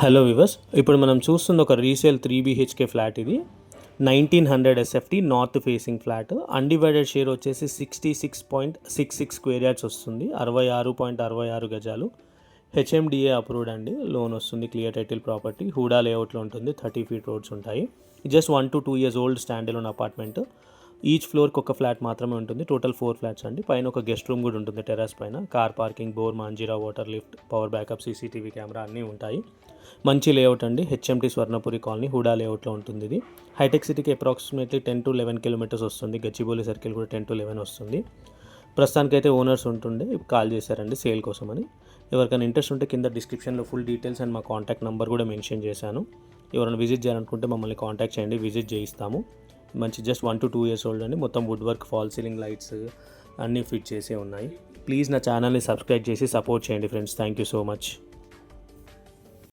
Hello viewers, ఇప్పుడు మనం చూస్తున్న ఒక రీసేల్ 3 BHK ఫ్లాట్. ఇది 1900 SFT north facing flat. Undivided share వచ్చేసి 66.66 స్క్వేర్ యార్డ్స్ వస్తుంది. 66.66 గజాలు. HMDA అప్రూవ్డ్ అండి. లోన్ వస్తుంది. Clear title property. హూడా లేఅవుట్లో ఉంటుంది. 30 feet రోడ్స్ ఉంటాయి. Just 1 to 2 years old stand alone apartment. Each ఫ్లోర్కి ఒక ఫ్లాట్ మాత్రమే ఉంటుంది. టోటల్ 4 ఫ్లాట్స్ అండి. పైన ఒక గెస్ట్ రూమ్ కూడా ఉంటుంది టెర్రస్ పైన. Car parking, bore, Manjeera water lift, power backup, CCTV camera అన్నీ ఉంటాయి. మంచి లేఅవుట్ అండి. HMT స్వర్ణపురి కాలనీ హూడా లేఅవుట్లో ఉంటుంది. ఇది హైటెక్ సిటీకి అప్రాక్సిమేట్లీ 10 to 11 kilometers వస్తుంది. గచ్చిబౌలి సర్కిల్ కూడా 10 to 11 వస్తుంది. ప్రస్తుతానికైతే ఓనర్స్ ఉంటుండే కాల్ చేశారండి సేల్ కోసమని. ఎవరికైనా ఇంట్రెస్ట్ ఉంటే కింద డిస్క్రిప్షన్లో ఫుల్ డీటెయిల్స్ అండ్ మా కాంటాక్ట్ నెంబర్ కూడా మెన్షన్ చేశాను. ఎవరైనా విజిట్ చేయాలనుకుంటే మమ్మల్ని కాంటాక్ట్ చేయండి, విజిట్ చేయిస్తాము. మంచి జస్ట్ 1 to 2 years ఓల్డ్ అండి. మొత్తం wood work, fall ceiling lights అన్నీ ఫిట్ చేసే ఉన్నాయి. ప్లీజ్ నా ఛానల్ని సబ్స్క్రైబ్ చేసి సపోర్ట్ చేయండి friends. Thank you so much.